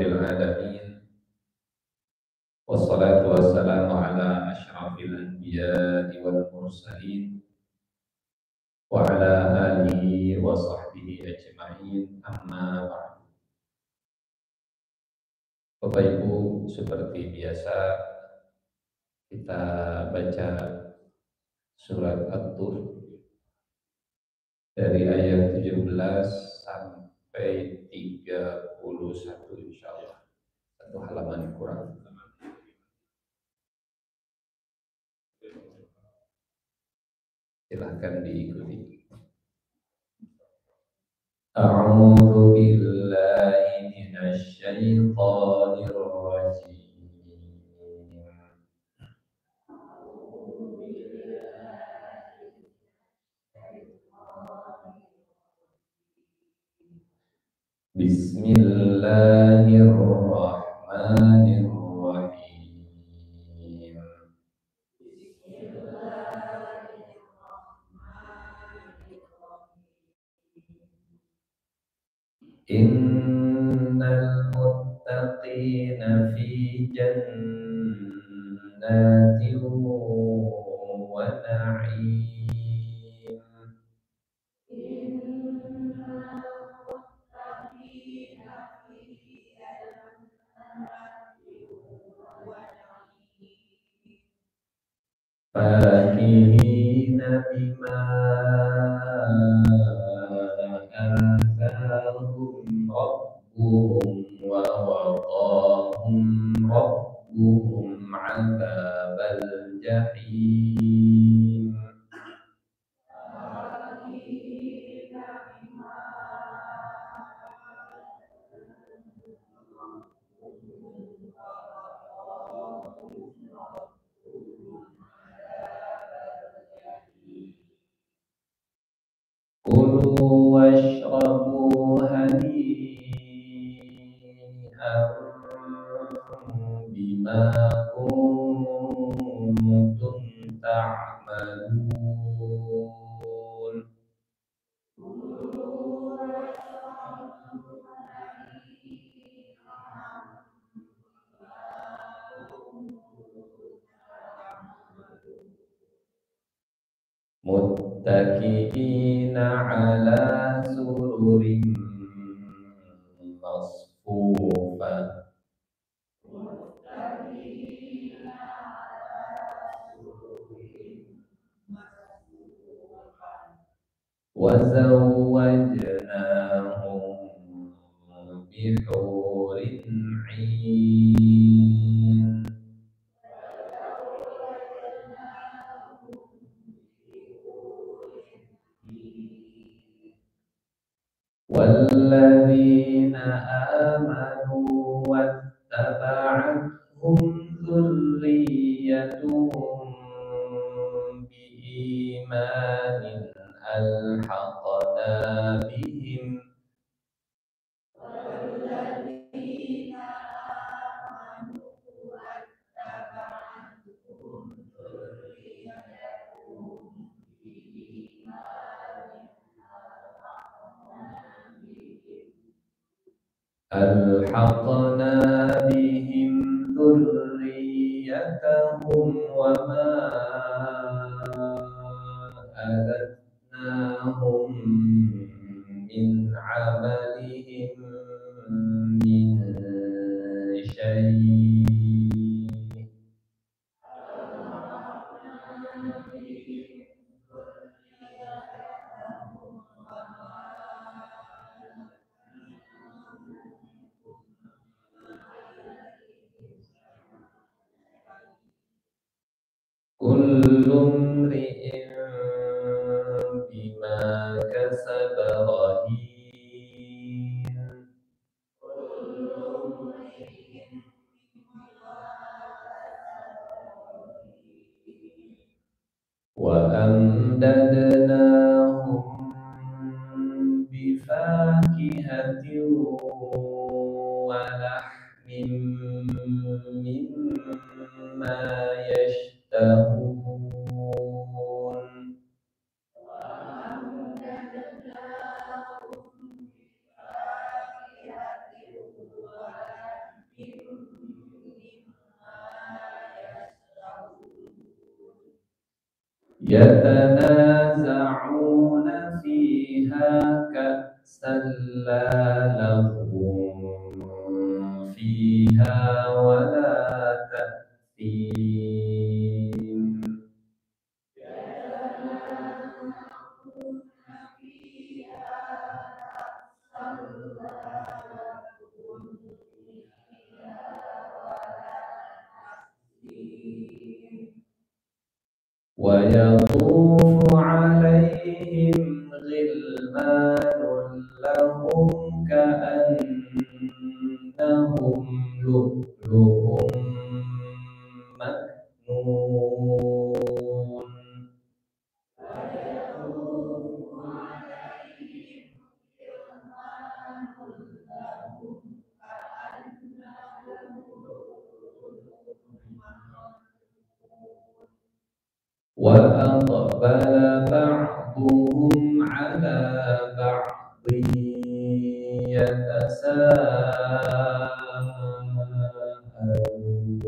rabbil alamin. Wassalatu wassalamu ala asyrafil anbiya'i wal mursalin wa ala alihi wa sahbihi ajma'in, amma ba'du. Bapak Ibu, seperti biasa kita baca surat At-Tur dari ayat 17 sampai 31 insyaallah. Satu halaman kurang. Silahkan diikuti. A'udzu billahi minasy syaithanir rajim. Bismillahirrahmanirrahim. Innal muttaqina fi jannatin wa na'im. Fakihina bima atahum rabbuhum wa waqahum rabbuhum adzabal jahim. Kulu washrabu hani'an bima kuntum ta'malun. Muttaqiina ala sururin masfufa. Wa zawwajnahum bihurin 'ain. والذين آمنوا واتبعتهم ذريتهم بإيمان ألحقنا بهم ذريتهم وما ألتناهم من عملهم من شيء. Kullu imri'in bima kasaba rahin. Wa amdadnahum bifakihatin wa lahmin mimma yashtahun. يتنازعون فيها كأسا لا لغو فيها ولا تأثيم ويطوف عليهم غلمان لهم كأنهم لؤلؤ مكنون وأقبل بعضهم على بعض يتساءلون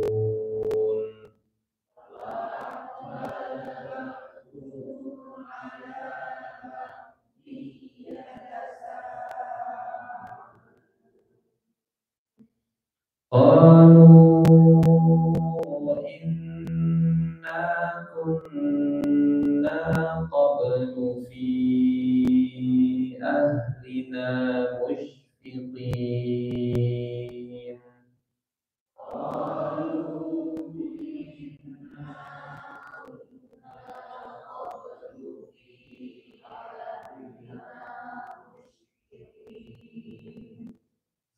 قالوا إنا كنا قبل في أهلنا مشفقين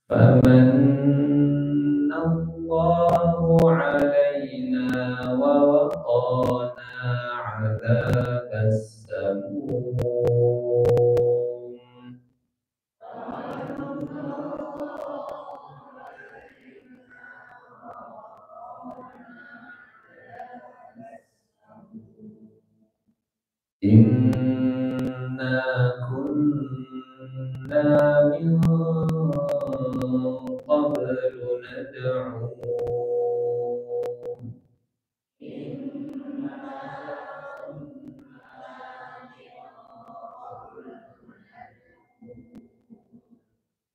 فمن الله علينا ووقانا عذاب السموم إنا كنا من قبل ندعوه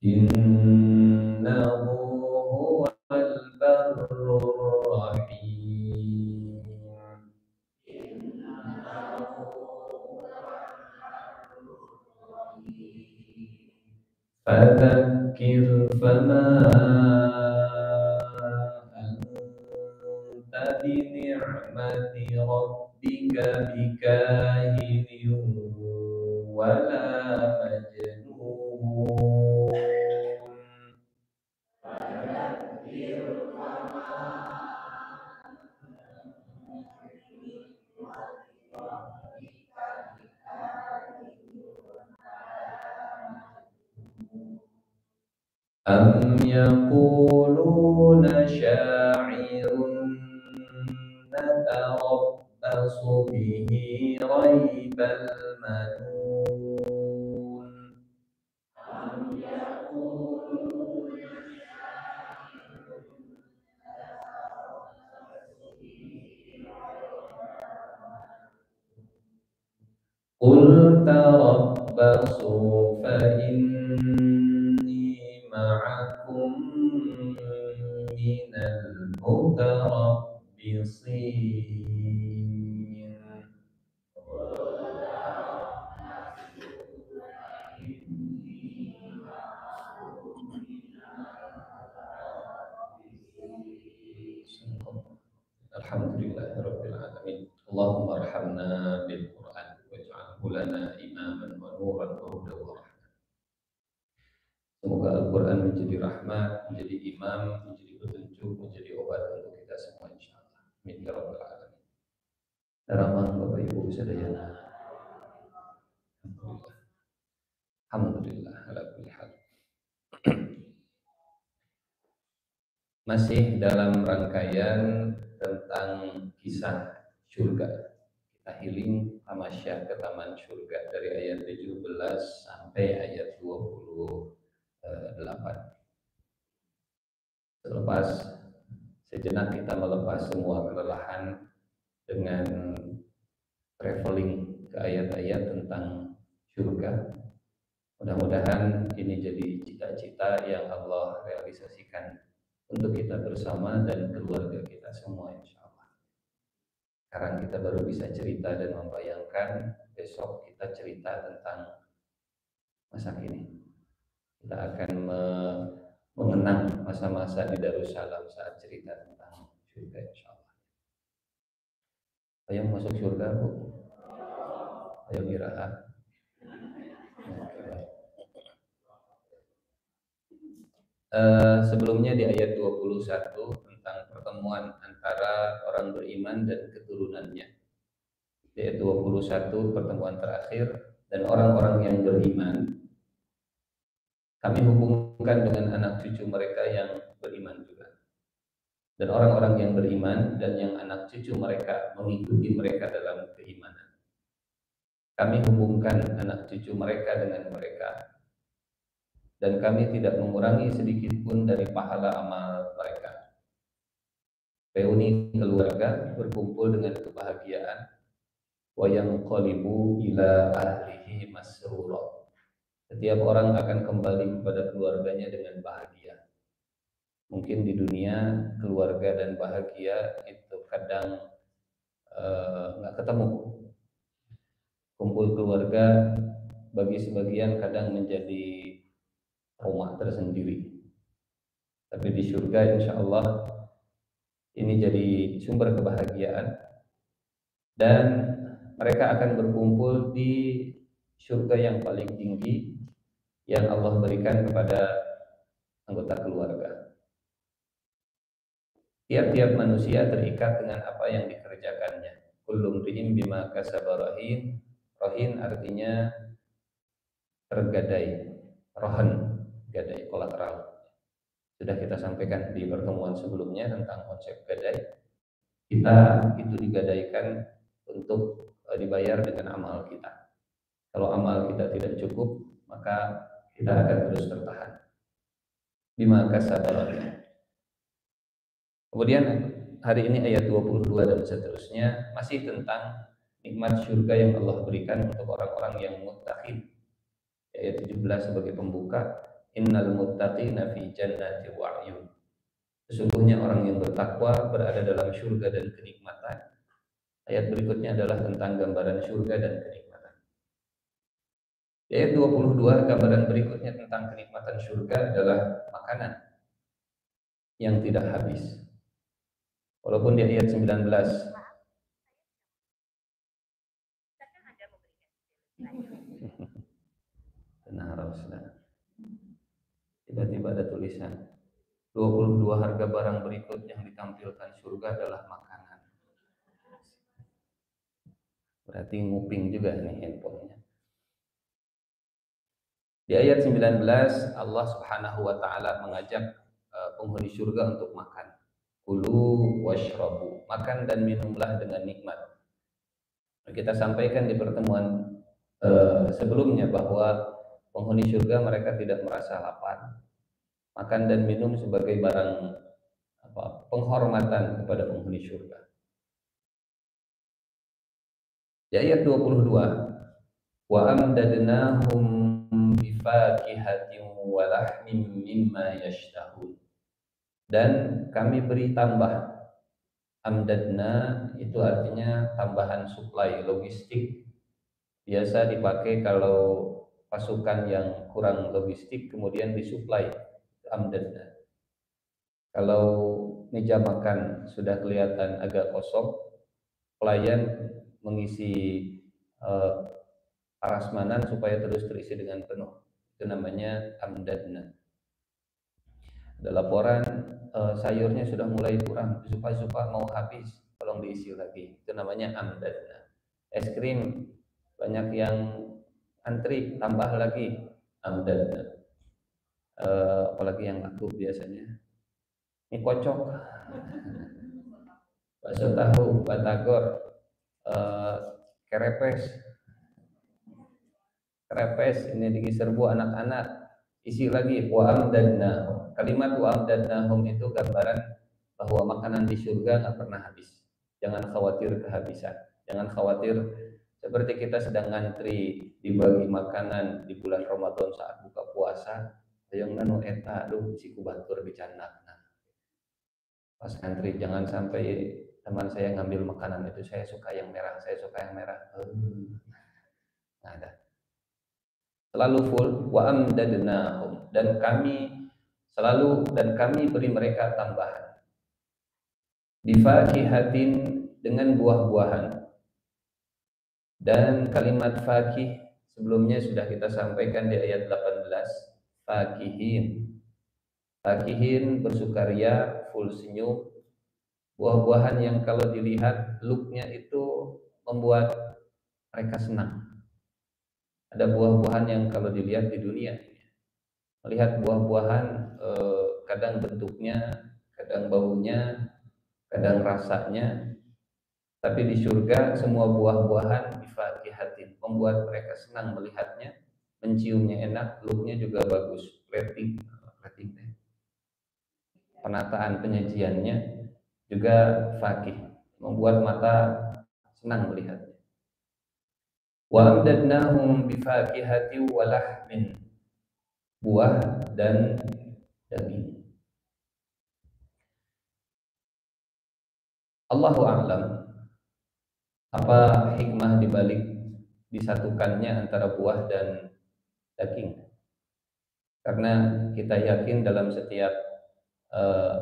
إنه هو البر الرحيم فذكر فما أنت بنعمة ربك بكاهن ولا مجنون أم يقولون شاعر نتربص به ريب المنون قل تربصوا فإني معكم من المتربصين Alhamdulillahirabbil alamin. Allahumma arhamna bil Qur'an waj'alhu lana imaman wa nuran wa hudan wa rahmah. Semoga Al-Qur'an menjadi rahmat, menjadi imam, menjadi petunjuk, menjadi obat untuk kita semua insyaallah. Amin ya rabbal alamin. Rahman Bapak Ibu sadayana. Alhamdulillah. Alhamdulillah ala kulli hal. Masih dalam rangkaian tentang kisah surga. Kita healing tamasya ke taman surga dari ayat 17 sampai ayat 28. Selepas sejenak kita melepas semua kelelahan dengan traveling ke ayat-ayat tentang surga. Mudah-mudahan ini jadi cita-cita yang Allah realisasikan untuk kita bersama dan keluarga kita semua, insya Allah. Sekarang kita baru bisa cerita dan membayangkan, besok kita cerita tentang masa kini. Kita akan mengenang masa-masa di Darussalam saat cerita tentang surga, insya Allah. Ayo masuk surga, Bu. Ayo Miraha. Sebelumnya di ayat 21 tentang pertemuan antara orang beriman dan keturunannya. Di ayat 21 pertemuan terakhir, dan orang-orang yang beriman kami hubungkan dengan anak cucu mereka yang beriman juga. Dan orang-orang yang beriman dan yang anak cucu mereka mengikuti mereka dalam keimanan. Kami hubungkan anak cucu mereka dengan mereka, dan kami tidak mengurangi sedikit pun dari pahala amal mereka. Reuni keluarga berkumpul dengan kebahagiaan, wa yanqalibu ila ahlihi masrura. Setiap orang akan kembali kepada keluarganya dengan bahagia. Mungkin di dunia keluarga dan bahagia itu kadang nggak ketemu. Kumpul keluarga bagi sebagian kadang menjadi rumah tersendiri. Tapi di surga insya Allah ini jadi sumber kebahagiaan, dan mereka akan berkumpul di surga yang paling tinggi yang Allah berikan kepada anggota keluarga. Tiap-tiap manusia terikat dengan apa yang dikerjakannya. Kullu mri'in bima kasaba rahin. Rahin artinya tergadai, rohan, gadai, kolateral. Sudah kita sampaikan di pertemuan sebelumnya tentang konsep gadai. Kita itu digadaikan untuk dibayar dengan amal kita. Kalau amal kita tidak cukup, maka kita akan terus tertahan. Bima kasaba rahin. Kemudian hari ini ayat 22 dan seterusnya masih tentang nikmat surga yang Allah berikan untuk orang-orang yang muttaqin. Ayat 17 sebagai pembuka, innal muttaqina fi jannati wa 'uyun. Sesungguhnya orang yang bertakwa berada dalam surga dan kenikmatan. Ayat berikutnya adalah tentang gambaran surga dan kenikmatan. Ayat 22 gambaran berikutnya tentang kenikmatan surga adalah makanan yang tidak habis. Walaupun di ayat 19 tiba-tiba ada tulisan 22 harga barang berikut yang ditampilkan surga adalah makanan. Berarti nguping juga nih handphonenya. Di ayat 19 Allah Subhanahu wa taala mengajak penghuni surga untuk makan. Kulu washrabu, makan dan minumlah dengan nikmat. Kita sampaikan di pertemuan sebelumnya bahwa penghuni surga mereka tidak merasa lapar. Makan dan minum sebagai barang penghormatan kepada penghuni surga. Di ayat 22, wa amdadnahum bifakihatin wa lahmin mimma yashtahun. Dan kami beri tambah. Amdadna itu artinya tambahan suplai logistik. Biasa dipakai kalau pasukan yang kurang logistik kemudian disuplai. Amdadna. Kalau meja makan sudah kelihatan agak kosong, pelayan mengisi prasmanan supaya terus terisi dengan penuh. Itu namanya amdadna. Ada laporan sayurnya sudah mulai kurang, suka mau habis, tolong diisi lagi. Itu namanya amdadna. Es krim banyak yang antri, tambah lagi, amdadna. Apalagi yang laku biasanya mie kocok, bakso tahu, batagor, kerepes, ini diserbu anak-anak, isi lagi wa amdadnahum. Kalimat wa amdadnahum itu gambaran bahwa makanan di surga nggak pernah habis. Jangan khawatir kehabisan. Jangan khawatir seperti kita sedang ngantri dibagi makanan di bulan Ramadan saat buka puasa, yang nanu eta aduh si kubatur bicanak. Pas ngantri jangan sampai teman saya ngambil makanan itu, saya suka yang merah, saya suka yang merah. Nggak ada. Selalu full wa amdadnahum, dan kami beri mereka tambahan. Bifakihatin, dengan buah-buahan. Dan kalimat fakih sebelumnya sudah kita sampaikan di ayat 18. Fakihin. Fakihin bersukaria, full senyum. Buah-buahan yang kalau dilihat looknya itu membuat mereka senang. Ada buah-buahan yang kalau dilihat di dunia, melihat buah-buahan kadang bentuknya, kadang baunya, kadang rasanya, tapi di surga semua buah-buahan bifakihatin, membuat mereka senang melihatnya, menciumnya enak, looknya juga bagus, plating, penataan penyajiannya juga fakih, membuat mata senang melihatnya. Wa amdadnahum bifakihati wa lahmin, buah dan daging. Allahu a'lam apa hikmah dibalik disatukannya antara buah dan daging. Karena kita yakin dalam setiap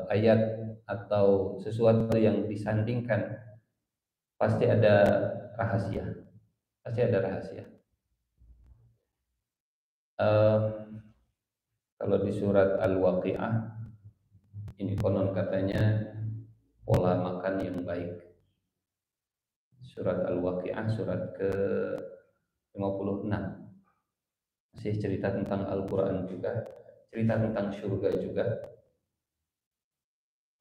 ayat atau sesuatu yang disandingkan pasti ada rahasia. Pasti ada rahasia. Kalau di surat Al-Waqi'ah ini konon katanya pola makan yang baik. Surat Al-Waqi'ah surat ke-56. Masih cerita tentang Al-Quran juga, cerita tentang surga juga.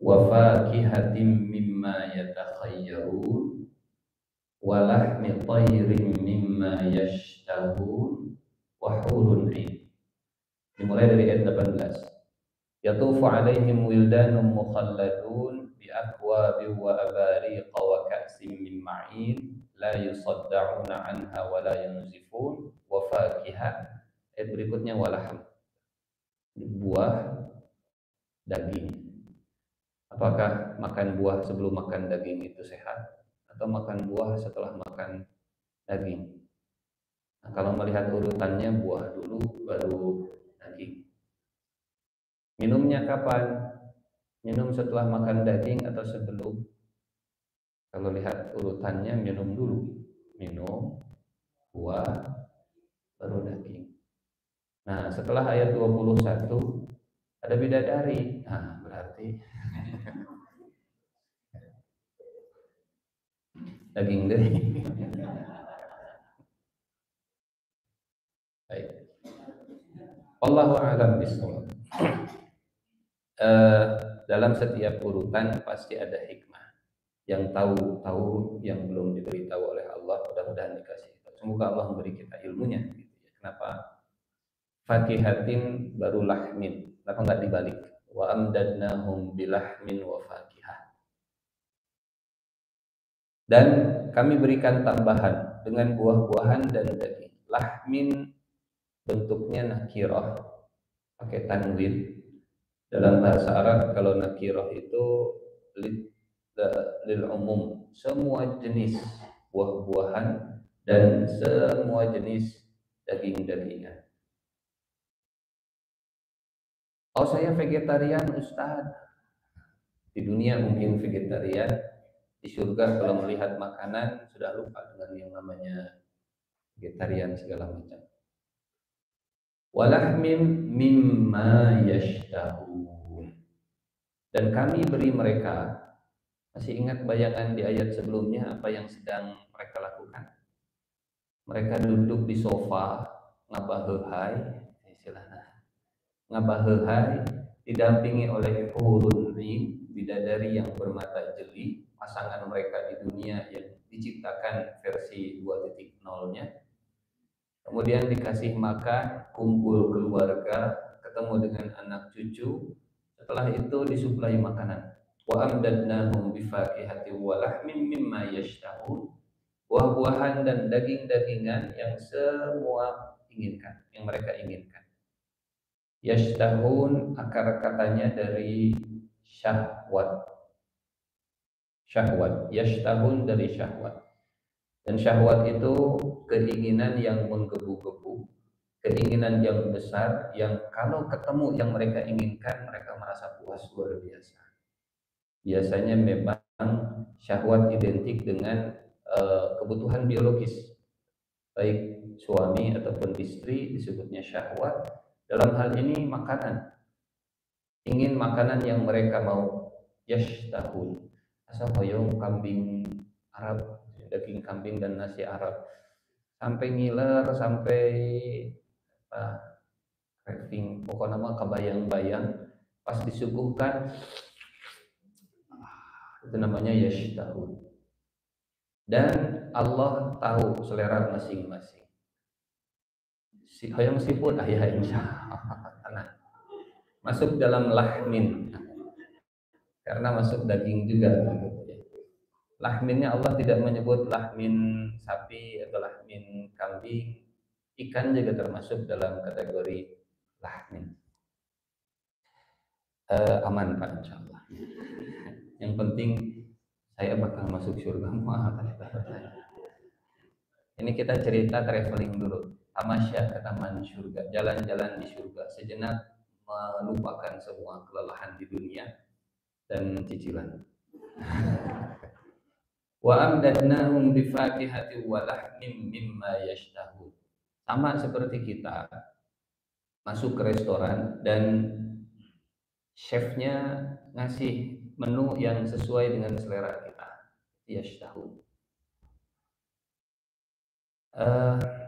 Wa fakihatin mimma yatakhayyarun wa lahmi tayrin mimma yashtahun wa hurun 'ain. Dimulai dari ayat 18. Yatufu 'alaihim wildanun mukhalladun bi akwabin wa abariqa wa ka'sin min ma'in la yusaddauna 'anha wa la yunzifun wa fakihah. Ayat berikutnya walaham, buah, daging. Apakah makan buah sebelum makan daging itu sehat, atau makan buah setelah makan daging? Nah, kalau melihat urutannya buah dulu baru daging. Minumnya kapan? Minum setelah makan daging atau sebelum? Kalau lihat urutannya minum dulu. Minum buah baru daging. Nah, setelah ayat 21 ada bidadari. Nah, berarti daging deh. Baik. Wallahu a'lam bishawab. Dalam setiap urutan pasti ada hikmah. Yang tahu, yang belum diberitahu oleh Allah, mudah-mudahan dikasih. Semoga Allah memberi kita ilmunya. Kenapa? Fakihatin baru lahmin. Kenapa nggak dibalik? Wa amdadnahum bilahmin wa fakihah. Dan kami berikan tambahan dengan buah-buahan dan daging. Lahmin bentuknya nakirah, pakai tanwin. Dalam bahasa Arab kalau nakirah itu lil umum, semua jenis buah-buahan dan semua jenis daging-dagingan. Oh, saya vegetarian, Ustaz. Di dunia mungkin vegetarian, di surga kalau melihat makanan sudah lupa dengan yang namanya vegetarian segala macam. Walahmim mimma yashtahun. Dan kami beri mereka, masih ingat bayangan di ayat sebelumnya apa yang sedang mereka lakukan? Mereka duduk di sofa ngabaheuhai, istilahnya ngabaheuhai, didampingi oleh hurun 'ain, bidadari yang bermata jeli, pasangan mereka di dunia yang diciptakan versi 2.0-nya. Kemudian dikasih makan, kumpul keluarga, ketemu dengan anak cucu. Setelah itu disuplai makanan. Wa amdadnahum bifakihati wa lahmin mimma yashtahun. buah-buahan dan daging-dagingan yang semua inginkan, yang mereka inginkan. Yashtahun akar katanya dari syahwat. Syahwat, yashtahun dari syahwat. Dan syahwat itu keinginan yang menggebu-gebu, keinginan yang besar, yang kalau ketemu yang mereka inginkan, mereka merasa puas luar biasa. Biasanya memang syahwat identik dengan kebutuhan biologis, baik suami ataupun istri disebutnya syahwat. Dalam hal ini makanan, ingin makanan yang mereka mau. Yashtahun, asal hoyong kambing Arab, daging kambing dan nasi Arab, sampai ngiler, sampai craving, pokoknya mah kebayang-bayang pas disuguhkan, itu namanya yashtahun. Dan Allah tahu selera masing-masing. Si hoyong siput ayah insya Allah masuk dalam lahmin, karena masuk daging juga. Lahminnya Allah tidak menyebut lahmin sapi atau lahmin kambing. Ikan juga termasuk dalam kategori lahmin. Aman Pak, insya Allah. Yang penting saya bakal masuk surga. Ini kita cerita traveling dulu, tamasya ke taman surga, jalan-jalan di surga, sejenak melupakan semua kelelahan di dunia dan cicilan. Wa amdadnahum bifakihati wa lahmin mimma yashtahun. Sama seperti kita masuk ke restoran dan chefnya ngasih menu yang sesuai dengan selera kita, yashtahun.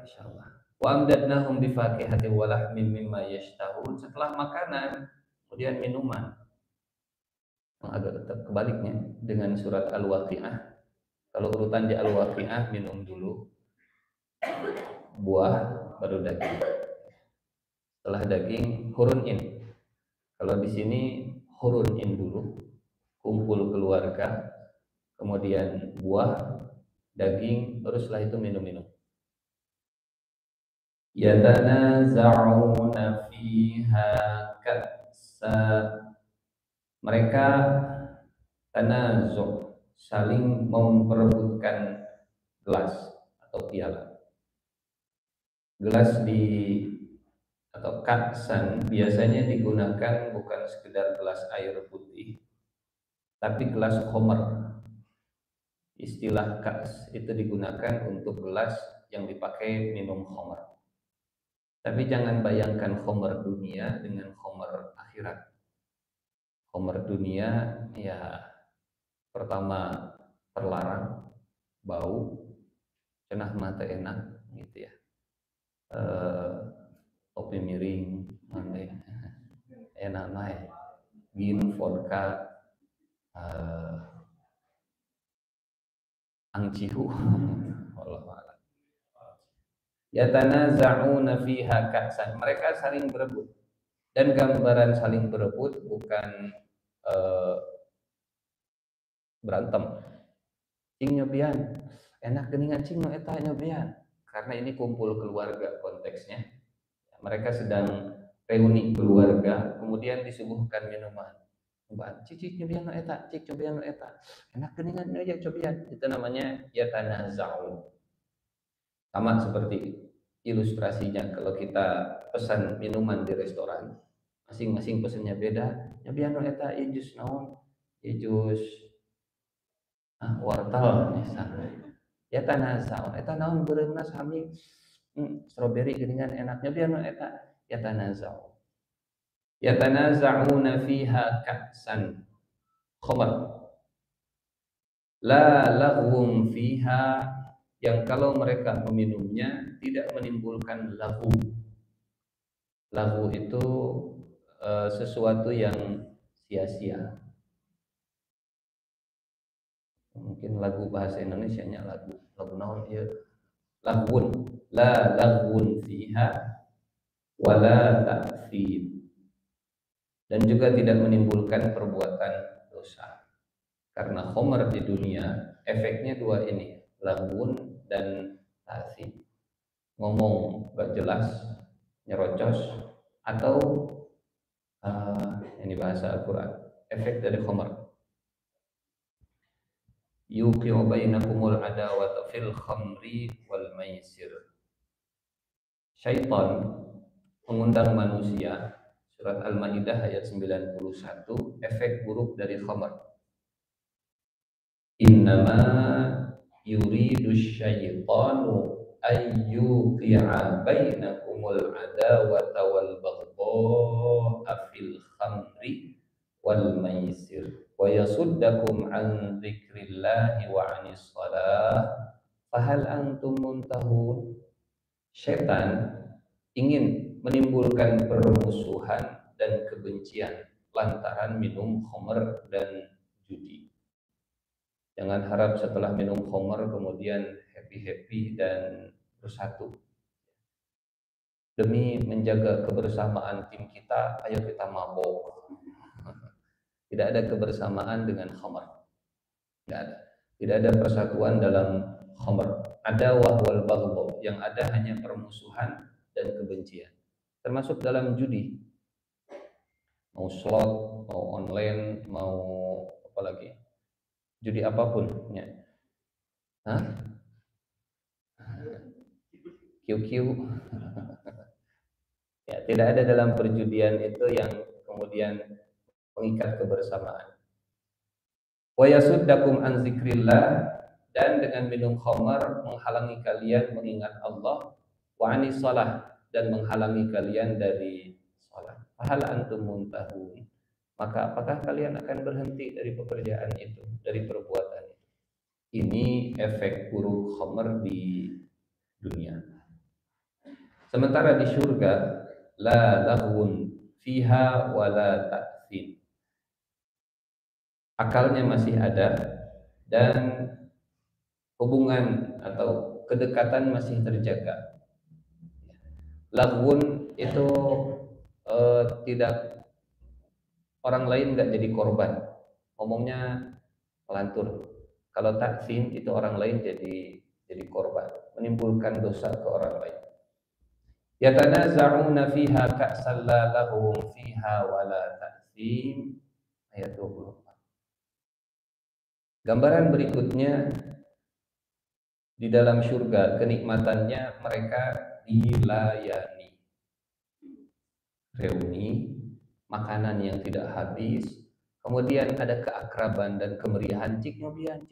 Insyaallah. Wa amdadnahum bifakihati wa lahmin mimma yashtahun. Setelah makanan, kemudian minuman. Agak tetap kebaliknya dengan surat Al-Waqiah. Kalau urutan di Al-Waqiah minum dulu, buah, baru daging. Setelah daging hurun in. Kalau di sini hurun in dulu, kumpul keluarga, kemudian buah, daging, baru setelah itu minum-minum. Yatanaza'una fiha ka'sa. Mereka tanazu', saling memperebutkan gelas atau piala. Gelas atau ka'san biasanya digunakan bukan sekedar gelas air putih, tapi gelas khamr. Istilah ka's itu digunakan untuk gelas yang dipakai minum khamr. Tapi jangan bayangkan khamr dunia dengan khamr akhirat. Khamr dunia ya pertama terlarang, bau, cenah mata enak gitu ya. Kopi miring, enak naik, gin, vodka, angcihu, wallahu. Yatanaza'una fiha ka'san. Mereka saling berebut. Dan gambaran saling berebut bukan berantem. Cing nyobian, enak geningan cing no eta nyobian. Karena ini kumpul keluarga konteksnya. Mereka sedang reuni keluarga, kemudian disuguhkan minuman. Cik nyobian no eta, cik nyobian no eta. Enak geningan aja cobian. Itu namanya yatanaza'un. Sama seperti ilustrasinya kalau kita pesan minuman di restoran, masing-masing pesannya beda. Nyobian no eta ieu jus naon? Ieu jus wortel misalnya. Ya tanazau, eta naon beureumna sami strawberry geuningan enak. Nyobian no eta ya tanazau. Ya tanazauna fiha ka'san khamr. La laghum fiha, yang kalau mereka meminumnya tidak menimbulkan lagu. Lagu itu sesuatu yang sia-sia. Mungkin lagu bahasa Indonesianya lagu naon ieu? Laghun, la laghun fiha wala ta'thim. Dan juga tidak menimbulkan perbuatan dosa. Karena khamr di dunia efeknya dua ini. lagun dan ta'sim. Ngomong gak jelas, nyerocos, atau ini bahasa Al-Quran, efek dari khamar. Yuqi'u bainakumul adawata fil khamri wal maisir. Syaitan mengundang manusia, surat Al-Maidah ayat 91, efek buruk dari khamar. Innama yuridu syaitanu ayyuqi'a bainakumul adawata wal baghdha'a fil khamri wal maisir wa yasuddakum an dzikrillahi wa 'anis shalah fahal antum muntahun. Setan ingin menimbulkan permusuhan dan kebencian lantaran minum khamr dan judi. Jangan harap setelah minum khamr kemudian happy-happy dan bersatu. Demi menjaga kebersamaan tim kita, ayo kita mabok. Tidak ada kebersamaan dengan khamr. Tidak ada. Tidak ada persatuan dalam khamr. Ada wal baghdha, yang ada hanya permusuhan dan kebencian. Termasuk dalam judi. Mau slot, mau online, mau apa lagi? Judi apapun, ya. Hah? QQ. Ya, tidak ada dalam perjudian itu yang kemudian mengikat kebersamaan. Wa yasuddakum an zikrillah, dan dengan minum khamar menghalangi kalian mengingat Allah, wa anis shalah, dan menghalangi kalian dari salat. Fahal antum muntahun, maka apakah kalian akan berhenti dari pekerjaan itu, dari perbuatan itu? Ini efek buruk khamar di dunia. Sementara di surga, la laghun fiha wa la ta'thim. Akalnya masih ada dan hubungan atau kedekatan masih terjaga. Laghun itu tidak, orang lain nggak jadi korban, ngomongnya pelantur. Kalau ta'thim itu orang lain jadi korban, menimbulkan dosa ke orang lain. Yatanaza'una fiha ka'san la lahum fiha wa la ta'thim, ayat 24. Gambaran berikutnya, di dalam surga kenikmatannya mereka dilayani, reuni, makanan yang tidak habis, kemudian ada keakraban dan kemeriahan, cik nyobian.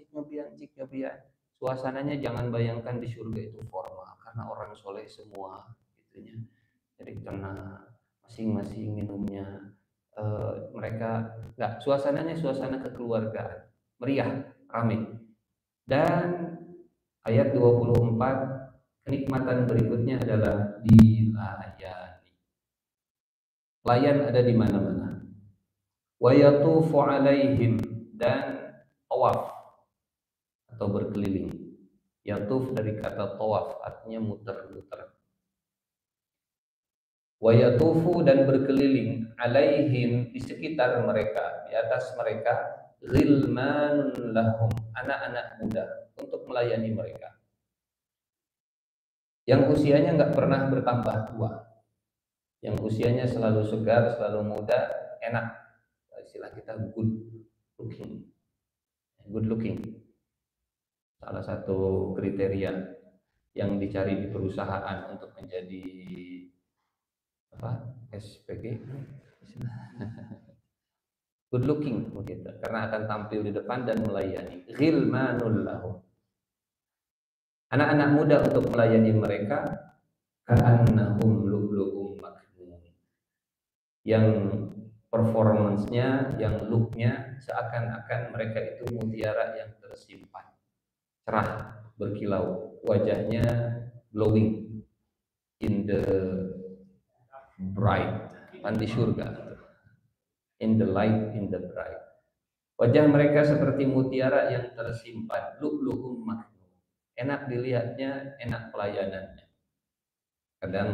Suasananya jangan bayangkan di surga itu formal, karena orang soleh semua, gitunya. Jadi karena masing-masing minumnya, mereka nggak, suasananya suasana kekeluargaan, meriah, ramai. Dan ayat 24, kenikmatan berikutnya adalah dilayani. Layan ada di mana-mana. Wa yatufu alaihim, dan tawaf atau berkeliling. Yatuf dari kata tawaf, artinya muter-muter. Wa yatufu, dan berkeliling, alaihim, di sekitar mereka, di atas mereka, ghilmanun lahum, anak-anak muda untuk melayani mereka, yang usianya nggak pernah bertambah tua, yang usianya selalu segar, selalu muda, enak. Istilah kita good looking, salah satu kriteria yang dicari di perusahaan untuk menjadi apa, SPG, good looking begitu, karena akan tampil di depan dan melayani. Ghilmanul lahum, anak-anak muda untuk melayani mereka, ka'annahum lu'lu'um maknun, yang performance-nya, yang look-nya seakan-akan mereka itu mutiara yang tersimpan, cerah, berkilau, wajahnya glowing in the bright, di surga, in the light, in the bright. Wajah mereka seperti mutiara yang tersimpan, lu'lu'um maknun, enak dilihatnya, enak pelayanannya. Kadang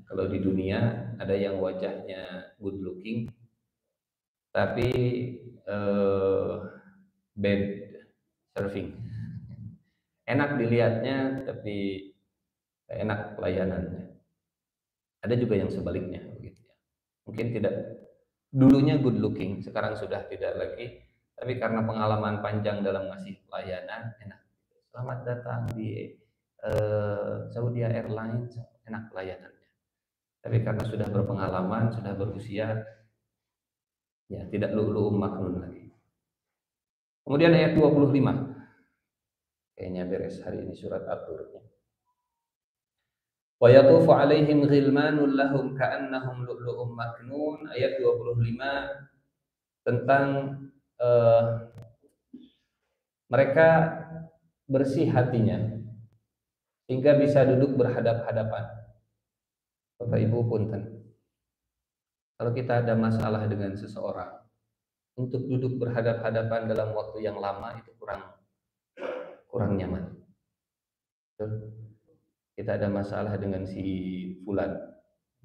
kalau di dunia ada yang wajahnya good looking tapi bad serving, enak dilihatnya tapi enak pelayanannya. Ada juga yang sebaliknya begitu ya. Mungkin tidak dulunya good looking, sekarang sudah tidak lagi, tapi karena pengalaman panjang dalam ngasih pelayanan enak. Selamat datang di Saudi Airlines, enak pelayanannya. Tapi karena sudah berpengalaman, sudah berusia, ya tidak lu'lu'um maknun lagi. Kemudian ayat 25, kayaknya beres hari ini surat At-Tur. Wa yatufu alaihim ghilmanun lahum ka'annahum lu'lu'um maknun. Ayat 25 tentang mereka bersih hatinya sehingga bisa duduk berhadap-hadapan. Bapak Ibu punten, kalau kita ada masalah dengan seseorang, untuk duduk berhadap-hadapan dalam waktu yang lama itu kurang nyaman. Kita ada masalah dengan si fulan,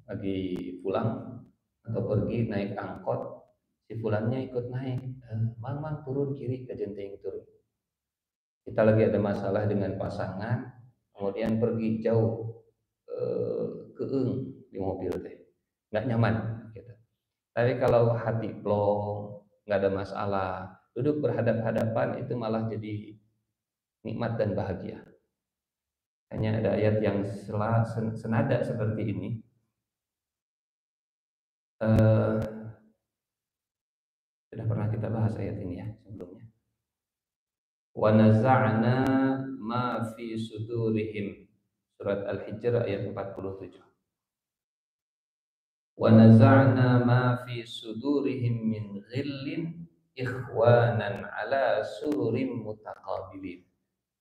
lagi pulang atau pergi naik angkot, si fulannya ikut naik, mang turun kiri ke jenting turun. Kita lagi ada masalah dengan pasangan, kemudian pergi jauh keeng di mobil teh, nggak nyaman gitu. Tapi kalau hati plong, nggak ada masalah, duduk berhadap-hadapan itu malah jadi nikmat dan bahagia. Hanya ada ayat yang senada seperti ini. Sudah pernah kita bahas ayat ini ya sebelumnya. Wa naza'na ma fi sudurihim, surat Al-Hijr ayat 47. Wa naza'na ma fi sudurihim min ghillin ikhwanan ala sururim mutaqabilin.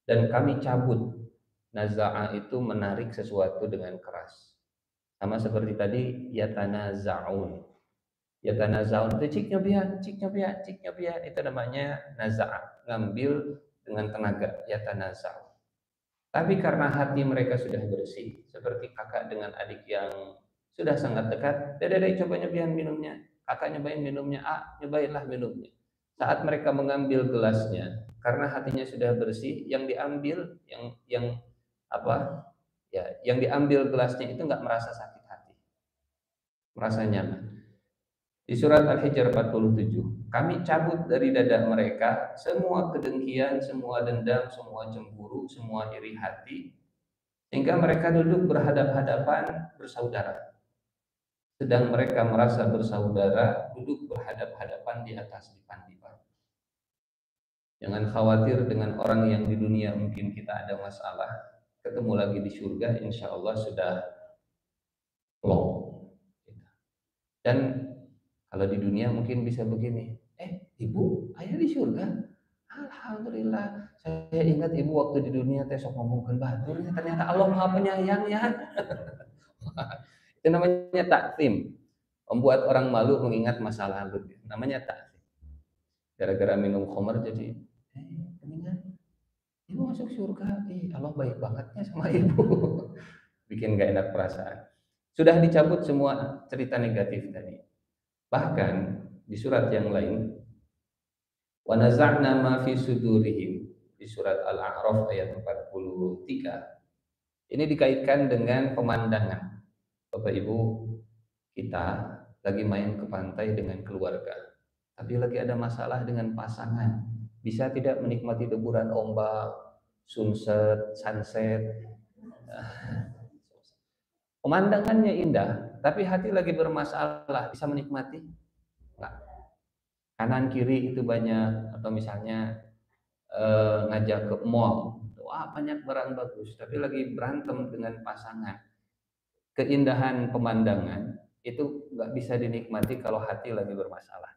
Dan kami cabut. Naza'a itu menarik sesuatu dengan keras. Sama seperti tadi yatanaza'un. Yatanaza'un itu cik nyobian itu namanya naza'a, ngambil dengan tenaga, yatanaza'un. Tapi karena hati mereka sudah bersih, seperti kakak dengan adik yang sudah sangat dekat, Dede coba nyobain minumnya, kakak nyobain minumnya, nyobainlah minumnya. Saat mereka mengambil gelasnya, karena hatinya sudah bersih, yang diambil, yang apa? Ya, yang diambil gelasnya itu nggak merasa sakit hati, merasa nyaman. Di surat Al-Hijr 47, kami cabut dari dada mereka semua kedengkian, semua dendam, semua cemburu, semua iri hati, sehingga mereka duduk berhadap-hadapan bersaudara. Sedang mereka merasa bersaudara, duduk berhadap-hadapan di atas dipan-dipan. Jangan khawatir dengan orang yang di dunia mungkin kita ada masalah, ketemu lagi di surga, insya Allah sudah long. Dan kalau di dunia mungkin bisa begini, ibu, ayah di surga. Alhamdulillah, saya ingat ibu waktu di dunia teh sok ngomongkeun baturnya, ternyata Allah Maha Penyayang ya. Itu namanya taktim. Membuat orang malu mengingat masa lalu. Namanya taktim. Gara-gara minum khamar jadi, keningan, ibu masuk surga. Allah baik bangetnya sama ibu. Bikin gak enak perasaan. Sudah dicabut semua cerita negatif tadi. Bahkan di surat yang lain, wa naza'na ma fi sudurihim, di surat Al-A'raf ayat 43. Ini dikaitkan dengan pemandangan. Bapak Ibu, kita lagi main ke pantai dengan keluarga, tapi lagi ada masalah dengan pasangan. Bisa tidak menikmati deburan ombak, sunset. Pemandangannya indah, tapi hati lagi bermasalah, bisa menikmati? Enggak. Kanan kiri itu banyak, atau misalnya ngajak ke mall, wah banyak barang bagus, tapi lagi berantem dengan pasangan. Keindahan pemandangan itu nggak bisa dinikmati kalau hati lagi bermasalah.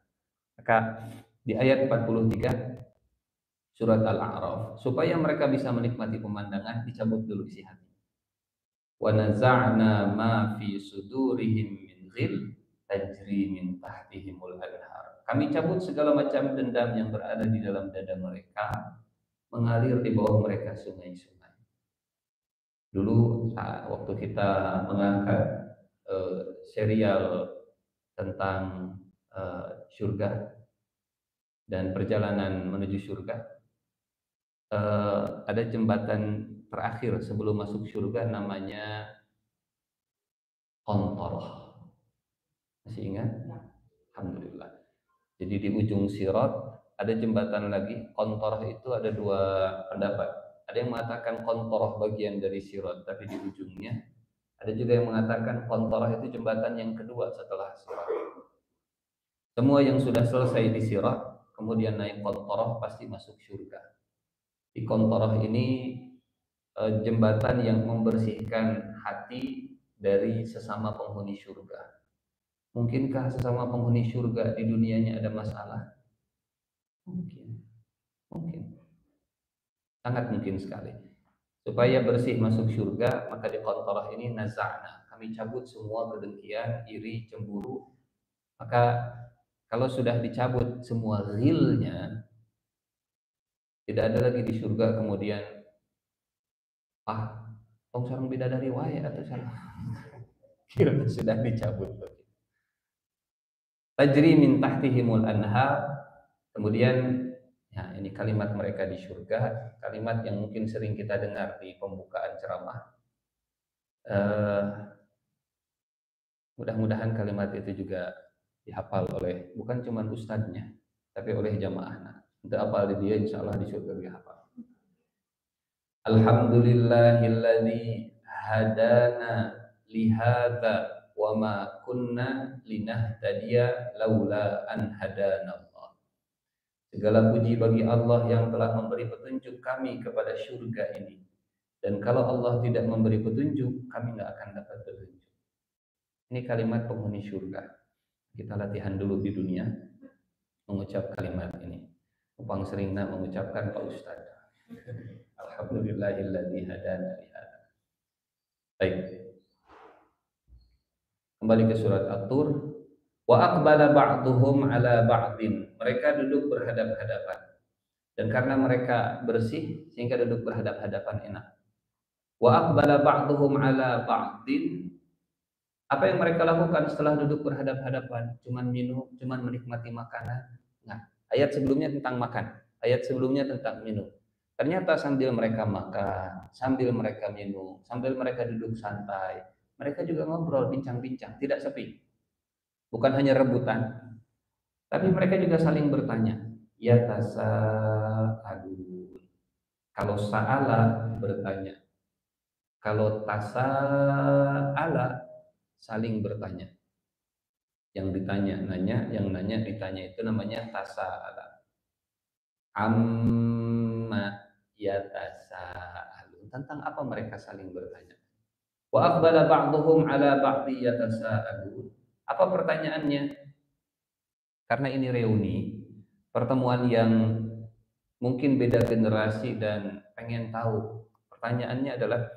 Maka di ayat 43 surat Al-A'raf, supaya mereka bisa menikmati pemandangan, dicabut dulu isi hati. Wa naza'na ma fi sudurihim min ghil tajri min tahtihimul anhar. Kami cabut segala macam dendam yang berada di dalam dada mereka, mengalir di bawah mereka sungai-sungai. Dulu waktu kita mengangkat serial tentang surga dan perjalanan menuju surga, ada jembatan terakhir sebelum masuk surga namanya Qantarah. Masih ingat? Alhamdulillah. Jadi di ujung Sirat ada jembatan lagi. Qantarah itu ada dua pendapat. Ada yang mengatakan Qantarah bagian dari Sirat, tapi di ujungnya. Ada juga yang mengatakan Qantarah itu jembatan yang kedua setelah Sirat. Semua yang sudah selesai di Sirat, kemudian naik Qantarah pasti masuk surga. Di Qantarah ini jembatan yang membersihkan hati dari sesama penghuni surga. Mungkinkah sesama penghuni surga di dunianya ada masalah? Mungkin, mungkin, sangat mungkin sekali. Supaya bersih masuk surga, maka di Qantarah ini naza'na, kami cabut semua kedengkian, iri, cemburu. Maka kalau sudah dicabut semua ghilnya, tidak ada lagi di surga kemudian tong sareng bidadari wae atau salah. Kira sudah dicabut. Tajri min tahtihimul anhar. Kemudian ya, ini kalimat mereka di surga, kalimat yang mungkin sering kita dengar di pembukaan ceramah. Mudah-mudahan kalimat itu juga dihafal oleh bukan cuma ustadznya, tapi oleh jamaahnya. Untuk hafal di dia, insya Allah di surga dihafal. Alhamdulillahilladzi hadana lihada wa ma kunna linahtadiya laula an hadana Allah. Segala puji bagi Allah yang telah memberi petunjuk kami kepada surga ini. Dan kalau Allah tidak memberi petunjuk, kami nggak akan dapat petunjuk. Ini kalimat penghuni surga. Kita latihan dulu di dunia mengucap kalimat ini. Upang seringna mengucapkan Pak Ustaz. Alhamdulillahilladzi hadana li hada. Baik. Kembali ke surat At-Tur. Wa aqbala ba'duhum ala ba'din. Mereka duduk berhadap-hadapan. Dan karena mereka bersih sehingga duduk berhadap-hadapan enak. Wa aqbala ba'duhum ala ba'din. Apa yang mereka lakukan setelah duduk berhadap-hadapan? Cuman minum, cuman menikmati makanan. Nah, ayat sebelumnya tentang makan, ayat sebelumnya tentang minum. Ternyata sambil mereka makan, sambil mereka minum, sambil mereka duduk santai, mereka juga ngobrol, bincang-bincang, tidak sepi. Bukan hanya rebutan, tapi mereka juga saling bertanya. Ya tasa'alun. Kalau sa'ala bertanya. Kalau tasa'ala saling bertanya. Yang ditanya nanya, yang nanya ditanya, itu namanya tasa'ala. Amma yatasa'alun. Tentang apa mereka saling bertanya? Wa aqbala ba'dhum ala ba'di yatasa'alun. Apa pertanyaannya? Karena ini reuni, pertemuan yang mungkin beda generasi dan pengen tahu. Pertanyaannya adalah,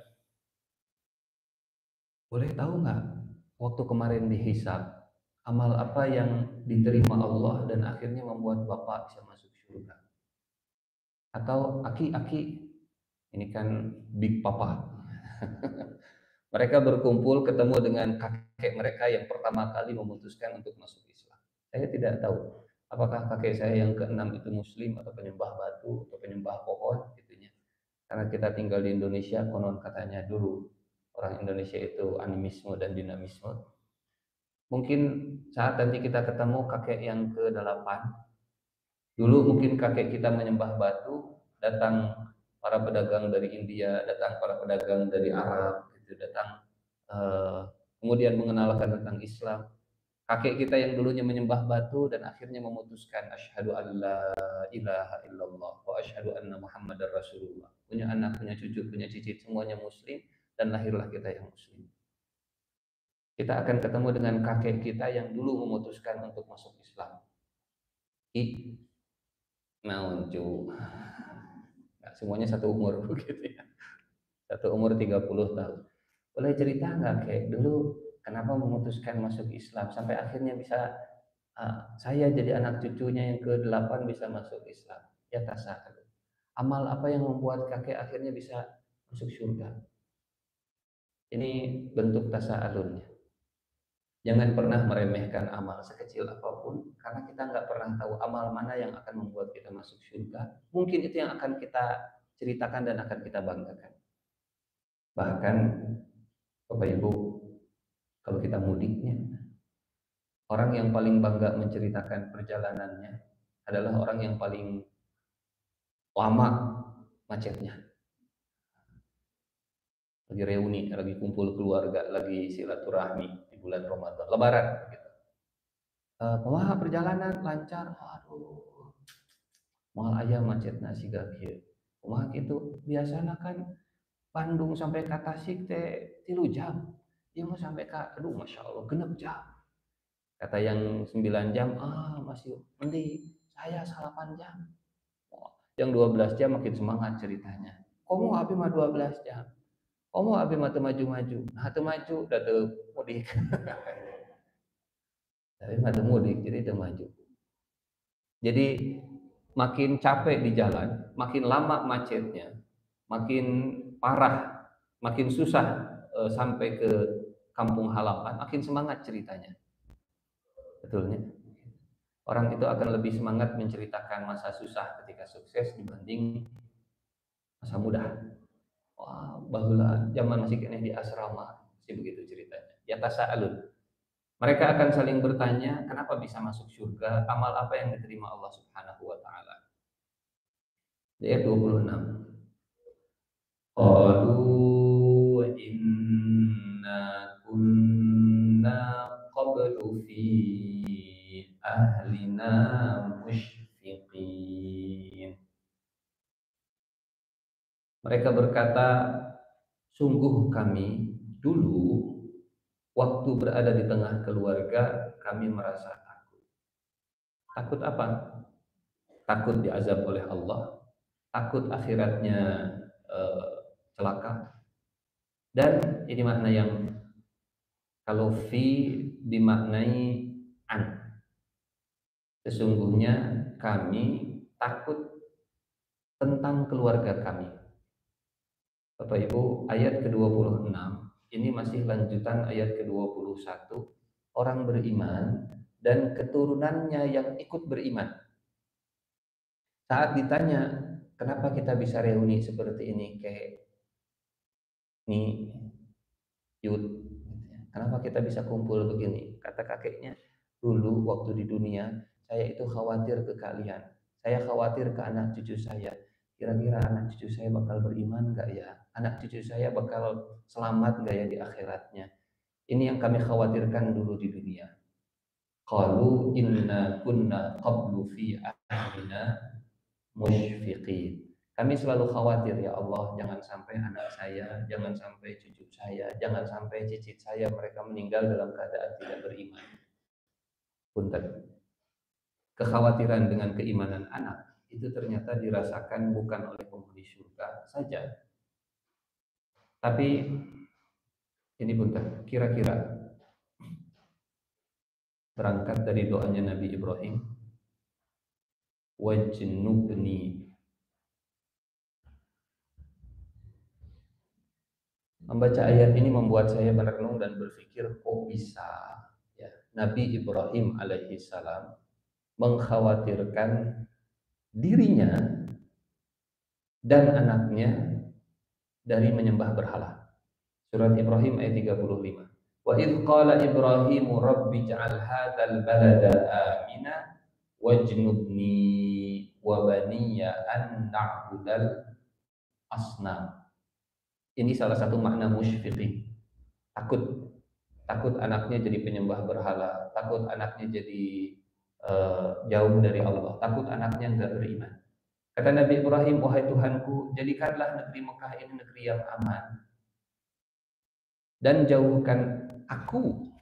boleh tahu nggak waktu kemarin dihisab, amal apa yang diterima Allah dan akhirnya membuat Bapak bisa masuk surga? Atau aki-aki, ini kan Big Papa. Mereka berkumpul ketemu dengan kakek mereka yang pertama kali memutuskan untuk masuk Islam. Saya tidak tahu apakah kakek saya yang keenam itu muslim atau penyembah batu atau penyembah pohon gitunya. Karena kita tinggal di Indonesia, konon katanya dulu orang Indonesia itu animisme dan dinamisme. Mungkin saat nanti kita ketemu kakek yang ke-8, dulu mungkin kakek kita menyembah batu, datang para pedagang dari India, datang para pedagang dari Arab, gitu, datang kemudian mengenalkan tentang Islam. Kakek kita yang dulunya menyembah batu dan akhirnya memutuskan asyhadu an la ilaha illallah wa asyhadu anna muhammadar rasulullah. Punya anak, punya cucu, punya cicit, semuanya muslim dan lahirlah kita yang muslim. Kita akan ketemu dengan kakek kita yang dulu memutuskan untuk masuk Islam. Nauncu. Nah, semuanya satu umur begitu ya. Satu umur 30 tahun. Boleh cerita nggak kayak dulu kenapa memutuskan masuk Islam sampai akhirnya bisa saya jadi anak cucunya yang ke-8 bisa masuk Islam? Ya tasawuf. Amal apa yang membuat kakek akhirnya bisa masuk surga? Ini bentuk tasawufnya. Jangan pernah meremehkan amal sekecil apapun, karena kita nggak pernah tahu amal mana yang akan membuat kita masuk surga. Mungkin itu yang akan kita ceritakan dan akan kita banggakan. Bahkan Bapak Ibu, kalau kita mudiknya, orang yang paling bangga menceritakan perjalanannya adalah orang yang paling lama macetnya. Lagi reuni, lagi kumpul keluarga, lagi silaturahmi di bulan Ramadan, Lebaran. Gitu. Kumaha perjalanan lancar, aduh, moal aya macetna siga kieu. Kumaha kitu, biasana kan Bandung sampai ke Tasik teh 3 jam. Ieu mah sampai ka, aduh Masya Allah, 6 jam. Kata yang 9 jam, masih mending saya 8 jam. Yang 12 jam makin semangat ceritanya. Komo abi mah 12 jam. Komo abi mah teu maju-maju. Nah teu maju, da teu mudik. Tapi mah teu mudik, jadi teu maju. Jadi makin capek di jalan, makin lama macetnya, makin parah, makin susah sampai ke kampung halaman, makin semangat ceritanya. Betulnya. Orang itu akan lebih semangat menceritakan masa susah ketika sukses dibanding masa mudah. Wah, baheula zaman masih kene di asrama, sih begitu ceritanya. Ya tasaalun. Mereka akan saling bertanya, kenapa bisa masuk surga? Amal apa yang diterima Allah Subhanahu wa taala? Ayat 26. Qalu inna kunna qablu fi ahlina musyfiqin. Mereka berkata, sungguh kami dulu waktu berada di tengah keluarga kami merasa takut. Takut apa? Takut diazab oleh Allah, takut akhiratnya celaka. Dan ini makna yang kalau fi dimaknai an. Sesungguhnya kami takut tentang keluarga kami. Bapak Ibu, ayat ke-26 ini masih lanjutan ayat ke-21. Orang beriman dan keturunannya yang ikut beriman. Saat ditanya, kenapa kita bisa reuni seperti ini kayak nih Yud, kenapa kita bisa kumpul begini? Kata kakeknya, dulu waktu di dunia saya itu khawatir ke kalian, saya khawatir ke anak cucu saya. Kira-kira anak cucu saya bakal beriman gak ya? Anak cucu saya bakal selamat gak ya di akhiratnya? Ini yang kami khawatirkan dulu di dunia. Qalu inna kunna qablu fi ahlina musyfiqin. Kami selalu khawatir, ya Allah, jangan sampai anak saya, jangan sampai cucu saya, jangan sampai cicit saya mereka meninggal dalam keadaan tidak beriman. Punten. Kekhawatiran dengan keimanan anak itu ternyata dirasakan bukan oleh penghuni surga saja. Tapi ini punten, kira-kira berangkat dari doanya Nabi Ibrahim, wajnubni. Membaca ayat ini membuat saya merenung dan berpikir, kok bisa ya Nabi Ibrahim alaihi salam mengkhawatirkan dirinya dan anaknya dari menyembah berhala. Surat Ibrahim ayat 35. Wa idh qala Ibrahim rabbi ja'al hadzal balada amina wajnubni wa baniya an na'budal asnam. Ini salah satu makna musyfiqin. Takut anaknya jadi penyembah berhala, takut anaknya jadi jauh dari Allah, takut anaknya enggak beriman. Kata Nabi Ibrahim, wahai Tuhanku, jadikanlah negeri Mekah ini negeri yang aman dan jauhkan aku.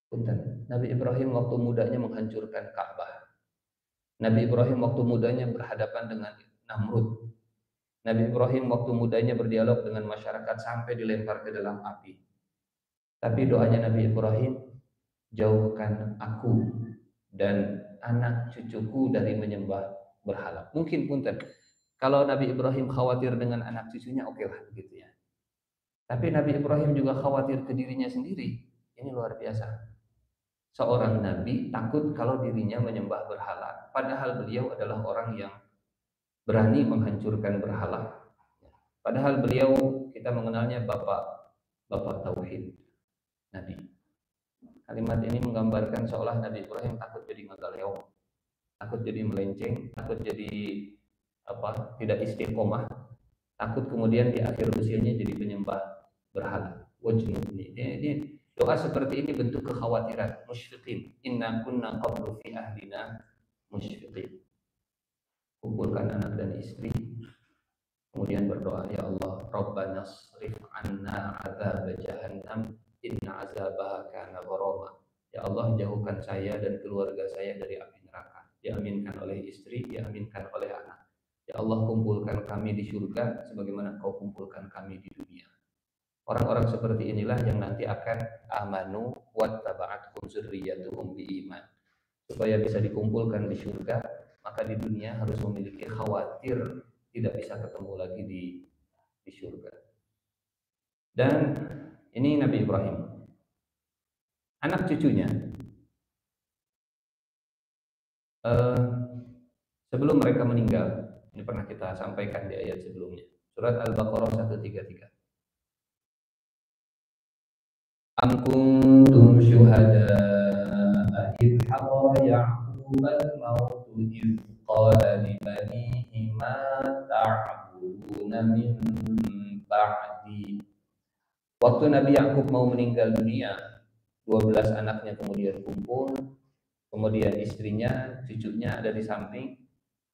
Punten. Nabi Ibrahim waktu mudanya menghancurkan Ka'bah. Nabi Ibrahim waktu mudanya berhadapan dengan Namrud. Nabi Ibrahim waktu mudanya berdialog dengan masyarakat sampai dilempar ke dalam api. Tapi doanya Nabi Ibrahim, jauhkan aku dan anak cucuku dari menyembah berhala. Mungkin punten, kalau Nabi Ibrahim khawatir dengan anak cucunya, oke lah begitu ya. Tapi Nabi Ibrahim juga khawatir ke dirinya sendiri. Ini luar biasa. Seorang Nabi takut kalau dirinya menyembah berhala, padahal beliau adalah orang yang berani menghancurkan berhala. Padahal beliau kita mengenalnya bapak tauhid, Nabi. Kalimat ini menggambarkan seolah Nabi Ibrahim takut jadi magaleong, takut jadi melenceng, takut jadi tidak istiqomah, takut kemudian di akhir usianya jadi penyembah berhala. Ini doa seperti ini bentuk kekhawatiran, musyfiqin. Inna kunna qablu fi ahlina musyfiqin. Kumpulkan anak dan istri, kemudian berdoa, ya Allah, Rabbana srif anna azab jahannam inna azabaha kana gharama. Ya Allah, jauhkan saya dan keluarga saya dari api neraka. Diaminkan oleh istri, diaminkan oleh anak. Ya Allah, kumpulkan kami di surga sebagaimana Kau kumpulkan kami di dunia. Orang-orang seperti inilah yang nanti akan amanu wattaba'atkum dzurriyyatuhum biiman. Supaya bisa dikumpulkan di surga, maka di dunia harus memiliki khawatir tidak bisa ketemu lagi di surga. Dan ini Nabi Ibrahim. Anak cucunya sebelum mereka meninggal, ini pernah kita sampaikan di ayat sebelumnya. Surat Al-Baqarah 133. Am kuntum syuhada'a idh hadara Ya'qub al-maut idh qala li banihi ma ta'buduna min ba'di. Waktu Nabi Ya'qub mau meninggal dunia, 12 anaknya kemudian kumpul, kemudian istrinya, cucunya ada di samping.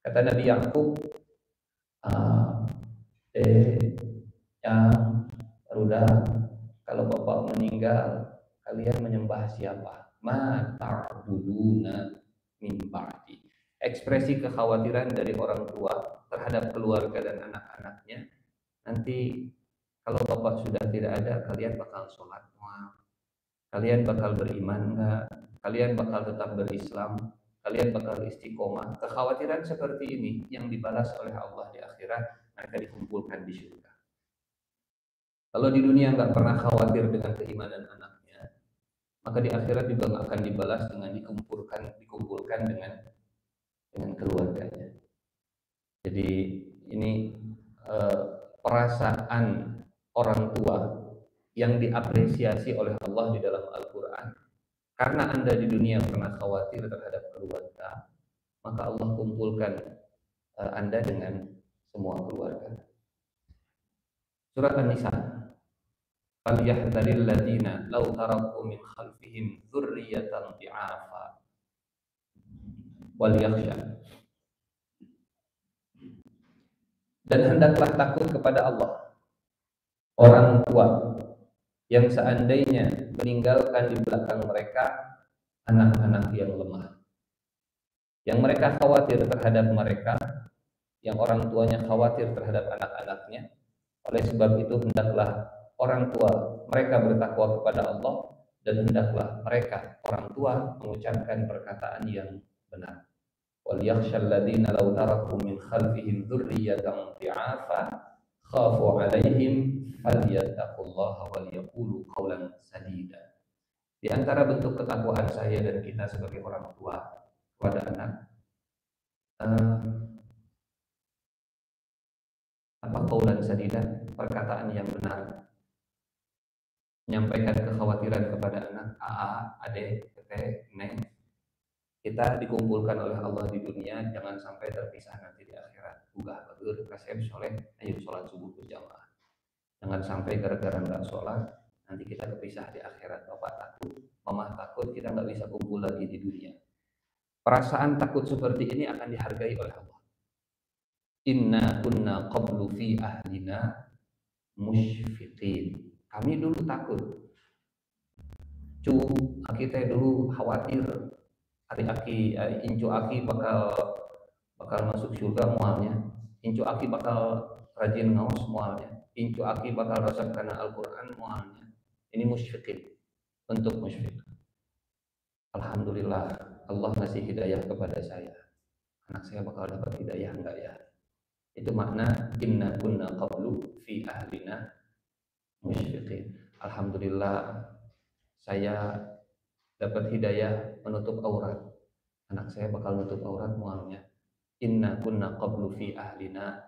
Kata Nabi Ya'qub, yang udah, kalau bapak meninggal, kalian menyembah siapa? Ma ta'buduna min ba'di. Ekspresi kekhawatiran dari orang tua terhadap keluarga dan anak-anaknya. Nanti kalau bapak sudah tidak ada, kalian bakal sholat mual, kalian bakal beriman enggak, kalian bakal tetap berislam, kalian bakal istiqomah. Kekhawatiran seperti ini yang dibalas oleh Allah di akhirat, mereka dikumpulkan di surga. Kalau di dunia nggak pernah khawatir dengan keimanan anaknya, maka di akhirat juga nggak akan dibalas dengan dikumpulkan dengan keluarganya. Jadi ini perasaan orang tua yang diapresiasi oleh Allah di dalam Al-Quran. Karena Anda di dunia pernah khawatir terhadap keluarga, maka Allah kumpulkan Anda dengan semua keluarga. Surat An-Nisa. Falyahdharil ladzina law taraku min khalfihim dzurriyyatan dhi'afa wal yakhsha. Dan hendaklah takut kepada Allah orang tua yang seandainya meninggalkan di belakang mereka anak-anak yang lemah, yang mereka khawatir terhadap mereka, yang orang tuanya khawatir terhadap anak-anaknya. Oleh sebab itu hendaklah orang tua mereka bertakwa kepada Allah, dan hendaklah mereka orang tua mengucapkan perkataan yang benar. Wal yakhshal ladzina law taraku min khalfihim dzurriyyatan dhi'afa khafu 'alaihim falyattaqullaha wal yaqulu qawlan sadida. Di antara bentuk ketakwaan saya dan kita sebagai orang tua kepada anak, qawlan sadida, perkataan yang benar, menyampaikan kekhawatiran kepada anak, adek, teteh, neng. Kita dikumpulkan oleh Allah di dunia, jangan sampai terpisah nanti di akhirat. Ugah batur kasep soleh, ayo sholat subuh berjamaah. Jangan sampai gara-gara nggak sholat, nanti kita terpisah di akhirat. Bapak takut, mama takut, kita nggak bisa kumpul lagi di dunia. Perasaan takut seperti ini akan dihargai oleh Allah. Inna kunna qablu fi ahlina musyfiqin. Kami dulu takut. Kita dulu khawatir incu aki bakal masuk surga mualnya, incu aki bakal rajin ngaos mualnya, incu aki bakal resep kana Al-Quran mualnya. Ini musyfiqin, bentuk musyfiq. Alhamdulillah Allah ngasih hidayah kepada saya, anak saya bakal dapat hidayah enggak ya? Itu makna inna kunna qablu fi ahlina musyfiqin. Alhamdulillah saya dapat hidayah menutup aurat, anak saya bakal nutup aurat mualnya. inna kunna qablu fi ahlina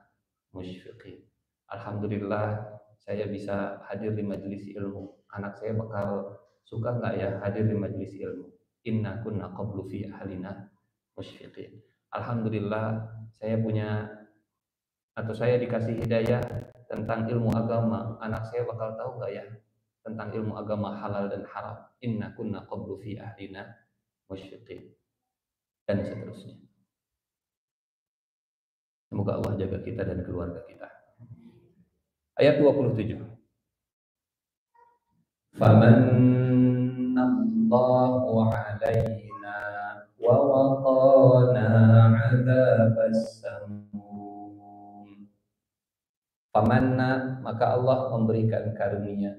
musyfiqin. Alhamdulillah saya bisa hadir di majelis ilmu. Anak saya bakal suka nggak ya hadir di majelis ilmu? Inna kunna qablu fi ahlina musyfiqin. Alhamdulillah saya punya atau saya dikasih hidayah tentang ilmu agama. Anak saya bakal tahu nggak ya tentang ilmu agama halal dan haram? Inna kunna qablu fi ahlina musyfiqin, dan seterusnya. Semoga Allah jaga kita dan keluarga kita. Ayat 27. Famannallahu alaina wa waqana 'adzabas samum. Famanna, maka Allah memberikan karunia,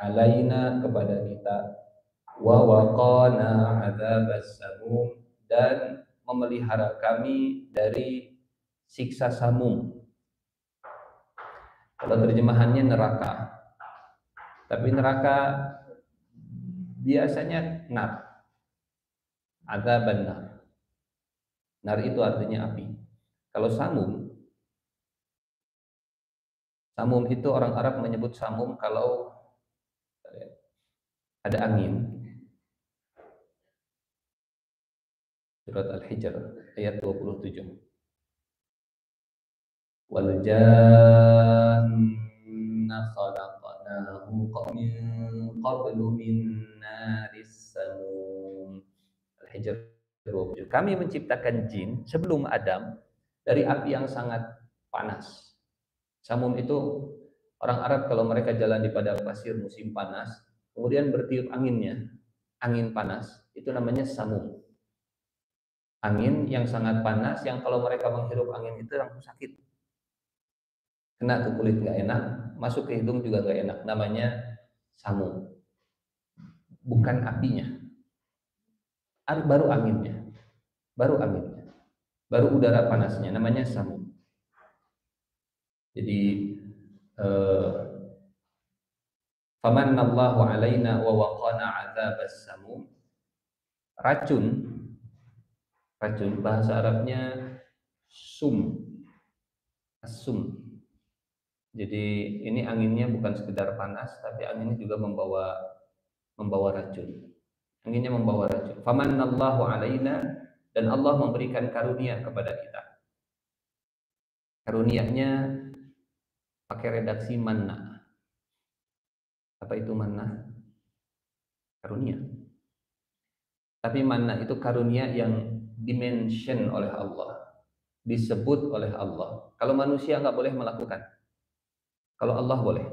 alaina, kepada kita, wa waqana 'adzabas samum, dan memelihara kami dari siksa samum. Kalau terjemahannya neraka, tapi neraka biasanya nar, adzaban nar. Nar itu artinya api. Kalau samum, samum itu orang Arab menyebut samum kalau ada angin. Surat Al-Hijr ayat 27. Wal janna khalaqnahu min qablu min naris samum. Al-Hijr 27. Kami menciptakan jin sebelum Adam dari api yang sangat panas. Samum itu orang Arab kalau mereka jalan di padang pasir musim panas, kemudian bertiup anginnya, angin panas, itu namanya samum. Angin yang sangat panas, yang kalau mereka menghirup angin itu langsung sakit. Kena ke kulit nggak enak, masuk ke hidung juga nggak enak. Namanya samum. Bukan apinya, baru anginnya, baru udara panasnya, namanya samum. Jadi famannallahu alaina wa waqana 'adzabas samum. Racun bahasa Arabnya sum, asum. Jadi ini anginnya bukan sekedar panas, tapi anginnya juga membawa racun. Anginnya membawa racun. Famannallahu alaina, dan Allah memberikan karunia kepada kita. Karunianya pakai redaksi manna. Apa itu manna? Karunia. Tapi manna itu karunia yang dimention oleh Allah, disebut oleh Allah. Kalau manusia nggak boleh melakukan, kalau Allah boleh.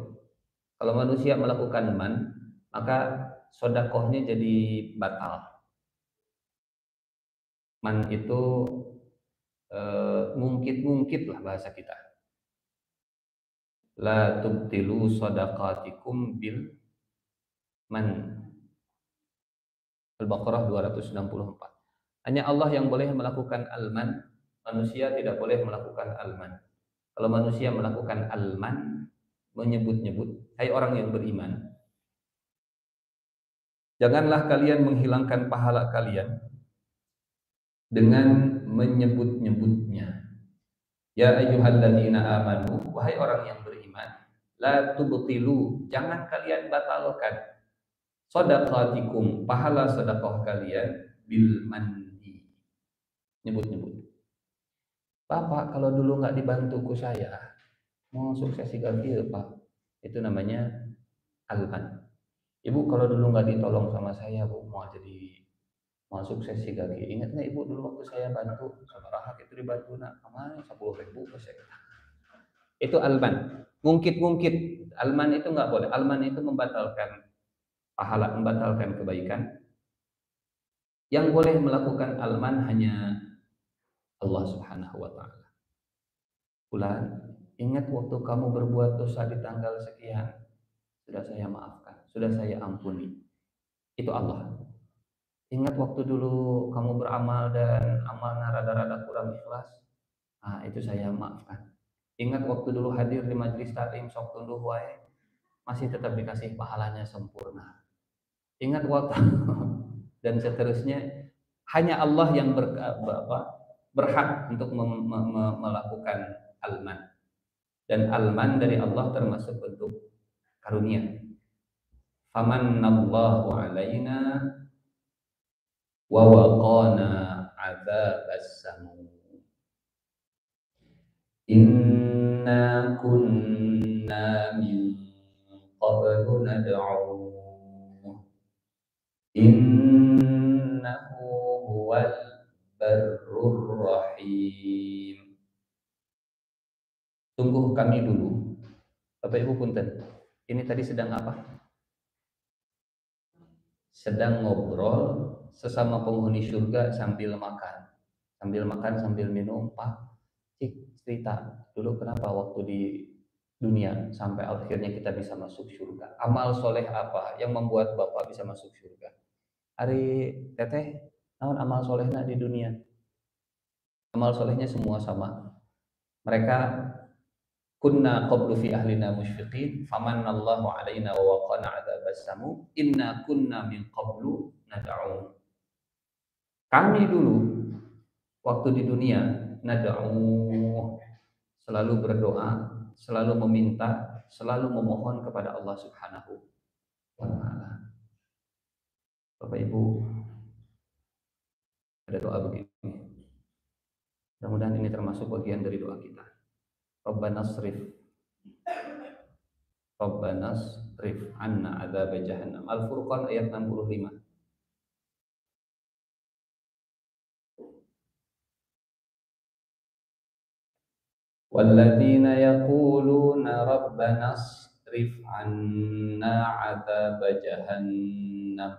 Kalau manusia melakukan man, maka sodakohnya jadi batal. Man itu ngungkit-ngungkit lah bahasa kita. La tubtilu sodaqatikum bil man. Al-Baqarah 264. Hanya Allah yang boleh melakukan al-man, manusia tidak boleh melakukan al-man. Kalau manusia melakukan al-man, menyebut-nyebut, hai orang yang beriman, janganlah kalian menghilangkan pahala kalian dengan menyebut-nyebutnya. Ya ayyuhalladzina amanu, wahai orang yang beriman, la tubtilu, jangan kalian batalkan shadaqatikum, pahala sedekah kalian, bil mandi, nyebut-nyebut. Bapak kalau dulu nggak dibantu ku saya, mau sukses gagal Pak, itu namanya alman. Ibu kalau dulu nggak ditolong sama saya Bu, mau sukses gagal. Ingat nggak Ibu dulu waktu saya bantu sama Rahak itu dibantu nak kemarin 10.000 ke saya. Itu alman, ngungkit-ngungkit. Alman itu nggak boleh. Alman itu membatalkan pahala, membatalkan kebaikan. Yang boleh melakukan alman hanya Allah Subhanahu wa taala. Fulan, ingat waktu kamu berbuat dosa di tanggal sekian, sudah saya maafkan, sudah saya ampuni. Itu Allah. Ingat waktu dulu kamu beramal dan amalnya rada-rada kurang ikhlas, nah itu saya maafkan. Ingat waktu dulu hadir di majelis taklim sok tunduh wae, masih tetap dikasih pahalanya sempurna. Ingat waktu dan seterusnya. Hanya Allah yang berhak untuk melakukan alman. Dan alman dari Allah termasuk bentuk karunia. Famannallahu alaina wa waqana adzabas samum. Inna kunna min qablu nad'u innahu huwal barrur rahim. Sungguh kami dulu, Bapak Ibu punten, ini tadi sedang apa? Sedang ngobrol sesama penghuni surga sambil makan. Sambil makan, sambil minum, Pak, cik cerita dulu kenapa waktu di dunia sampai akhirnya kita bisa masuk surga. Amal soleh apa yang membuat Bapak bisa masuk surga? Ari teteh, naon amal solehna di dunia? Amal solehnya semua sama. Mereka kunna qablu fi ahlina musyfiqin famannallahu alaina wa waqana adzabas samum inna kunna min qablu nad'u. Kami dulu waktu di dunia nad'u, selalu berdoa, selalu meminta, selalu memohon kepada Allah Subhanahu wa taala. Bapak Ibu, ada doa begini. Mudah-mudahan ini termasuk bagian dari doa kita. Rabbana srif anna adzab jahannam. Al-Furqan ayat 65. Walladzina yaquluna rabbana srif anna adzab jahannam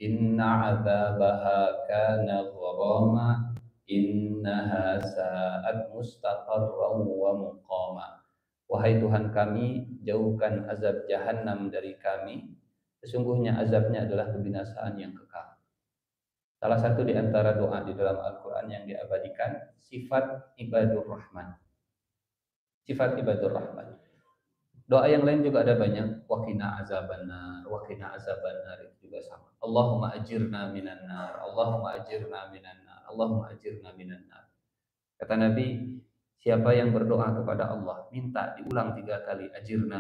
inna adzabaha kana gharama innaha sa'at mustaqarran wa muqama. Wahai Tuhan kami, jauhkan azab jahannam dari kami. Sesungguhnya azabnya adalah kebinasaan yang kekal. Salah satu di antara doa di dalam Al-Quran yang diabadikan, sifat ibadur rahman. Sifat ibadur rahman. Doa yang lain juga ada banyak. Waqina azabannar, waqina azabannar, itu juga sama. Allahumma ajirna minan nar, Allahumma ajirna minan nar, Allahumma ajirna minan nar. Kata Nabi, siapa yang berdoa kepada Allah, minta diulang 3 kali, ajirna